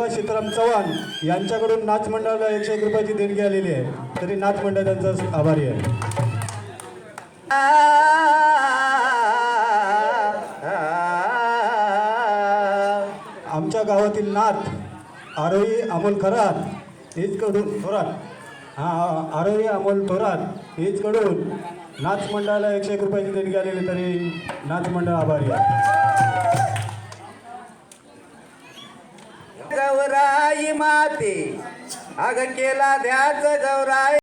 सीताराम चव्हाण यांच्याकडून नाच मंडळाला 101 रुपयाची देणगी आलेली आहे, तरी नाच मंडळ त्यांचा आभारी आहे. आमच्या गावातील नाथ आरोही अमोल खरात हेचकडून थोरात आरोही अमोल थोरात हेचकडून नाच मंडळाला 101 रुपयाची देणगी आलेली, तरी नाच मंडळ आभारी आहे. गौराई माते अग केला ध्याच गौराई